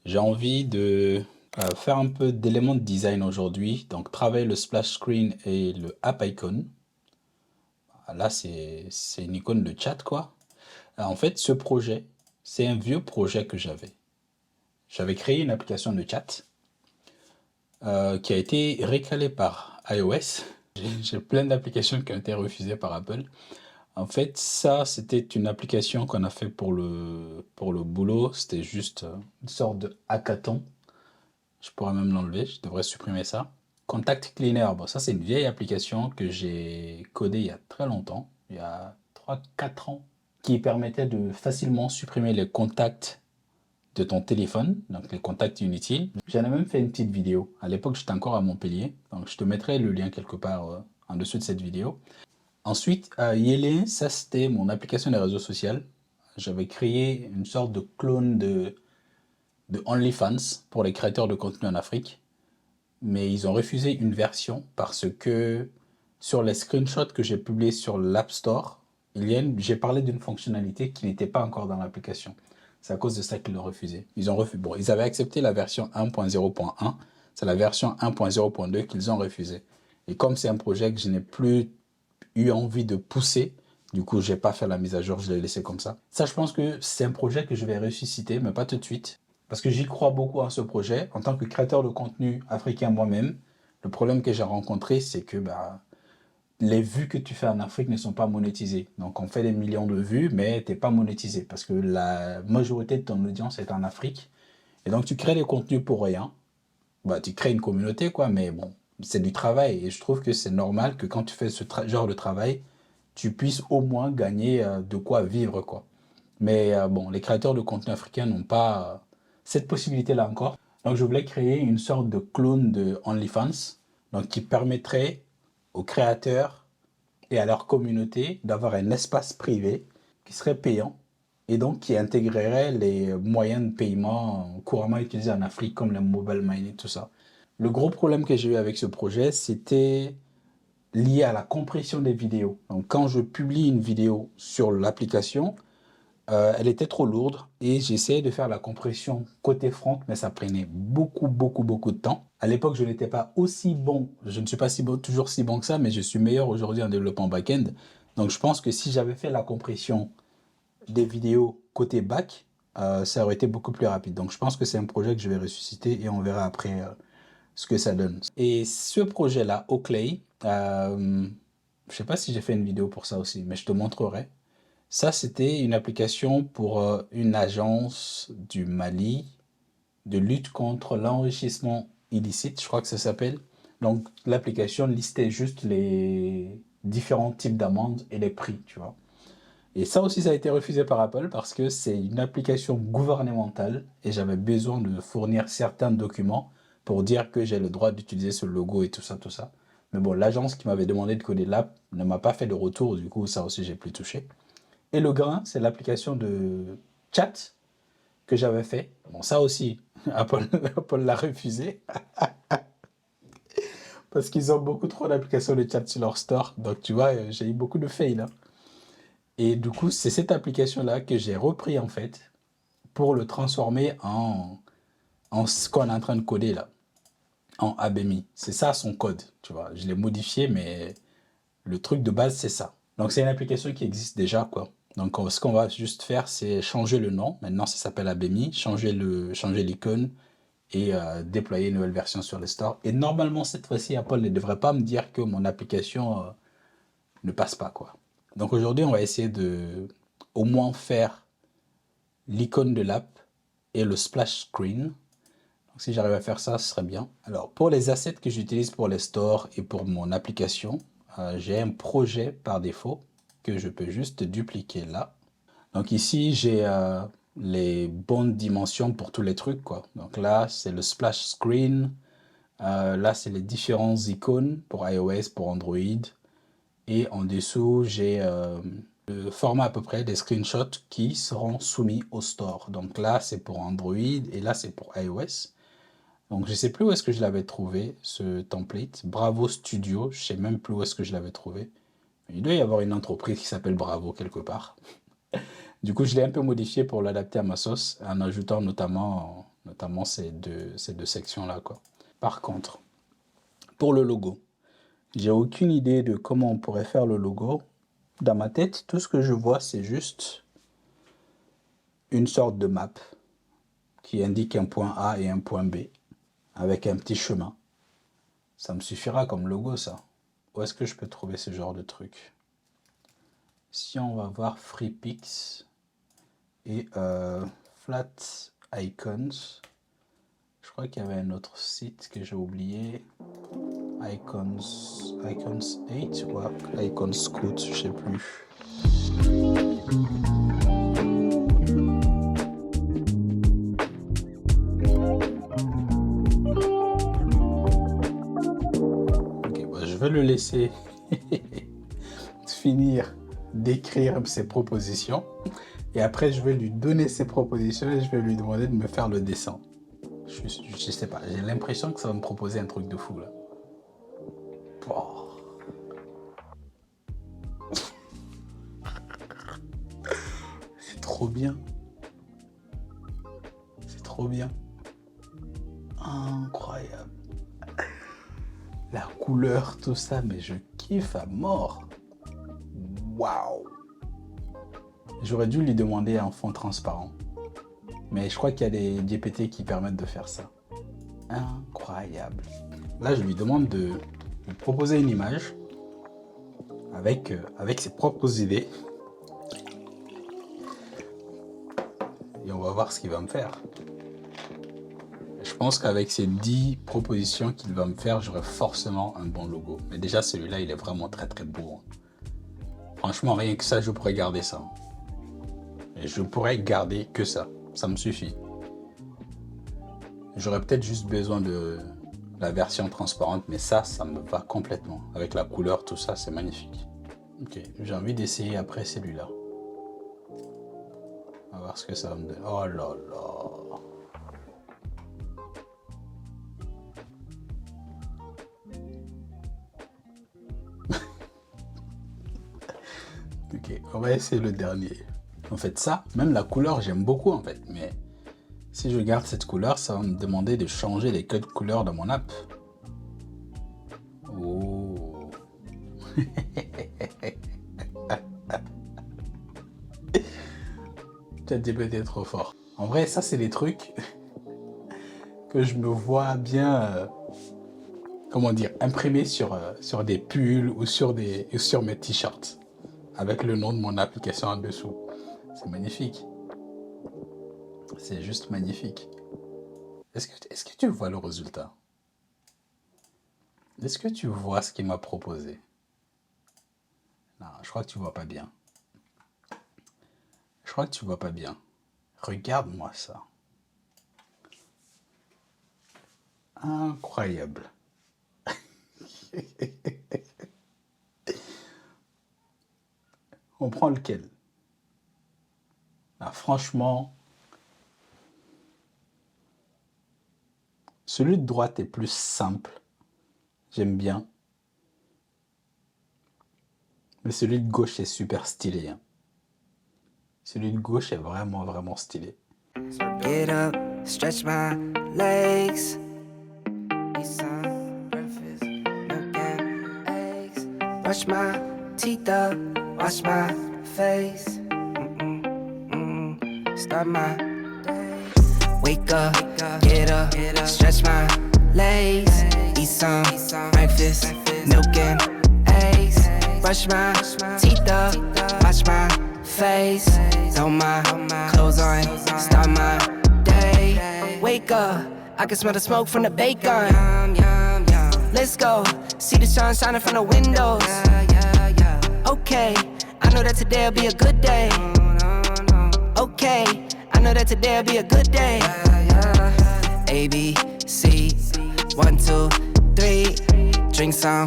J'ai envie de faire un peu d'éléments de design aujourd'hui. Donc, travailler le splash screen et le app icon. Là, c'est une icône de chat, quoi. En fait, ce projet, c'est un vieux projet que j'avais. J'avais créé une application de chat qui a été recalée par iOS. J'ai plein d'applications qui ont été refusées par Apple. En fait, ça, c'était une application qu'on a fait pour le boulot. C'était juste une sorte de hackathon. Je pourrais même l'enlever, je devrais supprimer ça. Contact Cleaner, bon, ça c'est une vieille application que j'ai codée il y a très longtemps, il y a 3-4 ans, qui permettait de facilement supprimer les contacts de ton téléphone, donc les contacts inutiles. J'en ai même fait une petite vidéo. À l'époque, j'étais encore à Montpellier, donc je te mettrai le lien quelque part en dessous de cette vidéo. Ensuite, Yelé, ça c'était mon application des réseaux sociaux. J'avais créé une sorte de clone de OnlyFans pour les créateurs de contenu en Afrique. Mais ils ont refusé une version parce que sur les screenshots que j'ai publiés sur l'App Store, j'ai parlé d'une fonctionnalité qui n'était pas encore dans l'application. C'est à cause de ça qu'ils l'ont refusé. Ils ont refusé. Bon, ils avaient accepté la version 1.0.1. C'est la version 1.0.2 qu'ils ont refusé. Et comme c'est un projet que je n'ai plus eu envie de pousser, du coup, j'ai pas fait la mise à jour, je l'ai laissé comme ça. Ça, je pense que c'est un projet que je vais ressusciter, mais pas tout de suite. Parce que j'y crois beaucoup à ce projet. En tant que créateur de contenu africain moi-même, le problème que j'ai rencontré, c'est que les vues que tu fais en Afrique ne sont pas monétisées. Donc, on fait des millions de vues, mais tu n'es pas monétisé parce que la majorité de ton audience est en Afrique. Et donc, tu crées des contenus pour rien. Tu crées une communauté, quoi, mais bon, c'est du travail. Et je trouve que c'est normal que quand tu fais ce genre de travail, tu puisses au moins gagner de quoi vivre, quoi. Mais bon, les créateurs de contenu africains n'ont pas cette possibilité-là encore. Donc, je voulais créer une sorte de clone de OnlyFans, donc qui permettrait aux créateurs et à leur communauté d'avoir un espace privé qui serait payant et donc qui intégrerait les moyens de paiement couramment utilisés en Afrique comme le mobile money, tout ça. Le gros problème que j'ai eu avec ce projet, c'était lié à la compression des vidéos. Donc, quand je publie une vidéo sur l'application, elle était trop lourde et j'essayais de faire la compression côté front, mais ça prenait beaucoup, beaucoup, beaucoup de temps. À l'époque, je n'étais pas aussi bon, je ne suis pas toujours si bon que ça, mais je suis meilleur aujourd'hui en développement back-end. Donc, je pense que si j'avais fait la compression des vidéos côté back, ça aurait été beaucoup plus rapide. Donc, je pense que c'est un projet que je vais ressusciter et on verra après ce que ça donne. Et ce projet-là, Oakley, je ne sais pas si j'ai fait une vidéo pour ça aussi, mais je te montrerai. Ça, c'était une application pour une agence du Mali de lutte contre l'enrichissement illicite, je crois que ça s'appelle. Donc, l'application listait juste les différents types d'amendes et les prix, tu vois. Et ça aussi, ça a été refusé par Apple parce que c'est une application gouvernementale et j'avais besoin de fournir certains documents pour dire que j'ai le droit d'utiliser ce logo et tout ça, tout ça. Mais bon, l'agence qui m'avait demandé de coder l'app ne m'a pas fait de retour, du coup, ça aussi, j'ai plus touché. Et le grain, c'est l'application de chat que j'avais fait. Bon, ça aussi, Apple l'a refusé parce qu'ils ont beaucoup trop d'applications de chat sur leur store. Donc, tu vois, j'ai eu beaucoup de fails, hein. Et du coup, c'est cette application-là que j'ai repris, en fait, pour le transformer en ce qu'on est en train de coder, là, en ABMI. C'est ça son code, tu vois. Je l'ai modifié, mais le truc de base, c'est ça. Donc, c'est une application qui existe déjà, quoi. Donc, ce qu'on va juste faire, c'est changer le nom. Maintenant, ça s'appelle ABMI, changer l'icône et déployer une nouvelle version sur le store. Et normalement, cette fois-ci, Apple ne devrait pas me dire que mon application ne passe pas, quoi. Donc, aujourd'hui, on va essayer de au moins faire l'icône de l'app et le splash screen. Donc, si j'arrive à faire ça, ce serait bien. Alors, pour les assets que j'utilise pour les stores et pour mon application, j'ai un projet par défaut que je peux juste dupliquer là. Donc ici, j'ai les bonnes dimensions pour tous les trucs, quoi. Donc là, c'est le splash screen. Là, c'est les différents icônes pour iOS, pour Android. Et en dessous, j'ai le format à peu près des screenshots qui seront soumis au store. Donc là, c'est pour Android et là, c'est pour iOS. Donc je sais plus où est-ce que je l'avais trouvé, ce template. Bravo Studio, je sais même plus où est-ce que je l'avais trouvé. Il doit y avoir une entreprise qui s'appelle Bravo quelque part. Du coup, je l'ai un peu modifié pour l'adapter à ma sauce, en ajoutant notamment notamment ces deux sections-là, quoi. Par contre, pour le logo, j'ai aucune idée de comment on pourrait faire le logo. Dans ma tête, tout ce que je vois, c'est juste une sorte de map qui indique un point A et un point B avec un petit chemin. Ça me suffira comme logo, ça. Où est-ce que je peux trouver ce genre de truc? Si on va voir FreePix et Flat Icons, je crois qu'il y avait un autre site que j'ai oublié. Icons 8 ou Icons Scout, je sais plus. Ok, bah, je vais le laisser finir d'écrire ses propositions et après je vais lui donner ses propositions et je vais lui demander de me faire le dessin. Je sais pas, j'ai l'impression que ça va me proposer un truc de fou là. Oh. C'est trop bien. C'est trop bien. Incroyable. La couleur, tout ça, mais je kiffe à mort. Waouh. J'aurais dû lui demander un fond transparent. Mais je crois qu'il y a des GPT qui permettent de faire ça. Incroyable. Là, je lui demande de me proposer une image avec ses propres idées. Et on va voir ce qu'il va me faire. Je pense qu'avec ces 10 propositions qu'il va me faire, j'aurai forcément un bon logo. Mais déjà, celui-là, il est vraiment très très beau. Franchement, rien que ça, je pourrais garder ça. Et je pourrais garder que ça. Ça me suffit. J'aurais peut-être juste besoin de la version transparente, mais ça me va complètement. Avec la couleur, tout ça, c'est magnifique. Ok, j'ai envie d'essayer après celui-là. On va voir ce que ça va me donner. Oh là là. Ok, on va essayer le dernier. En fait, ça, même la couleur, j'aime beaucoup en fait, mais si je garde cette couleur, ça va me demander de changer les codes couleurs dans mon app. Oh. ChatGPT est trop fort. En vrai, ça, c'est des trucs que je me vois bien, comment dire, imprimés sur des pulls ou sur mes t-shirts, avec le nom de mon application en dessous. C'est magnifique. C'est juste magnifique. Est-ce que tu vois le résultat? Est-ce que tu vois ce qu'il m'a proposé? Non, je crois que tu vois pas bien. Je crois que tu vois pas bien. Regarde-moi ça. Incroyable. On prend lequel? Ah, franchement, celui de droite est plus simple. J'aime bien. Mais celui de gauche est super stylé. Hein. Celui de gauche est vraiment, vraiment stylé. Get up, stretch my legs. Eat some breakfast, milk and eggs. Brush my teeth up, wash my face. Start my day. Wake up, get up, stretch my legs. Eat some breakfast, milk and eggs. Brush my teeth up, wash my face. Throw my clothes on, start my day. Wake up, I can smell the smoke from the bacon. Let's go, see the sun shining from the windows. Okay, I know that today'll be a good day. Okay, I know that today'll be a good day. A, B, C, 1, 2, 3. Drink some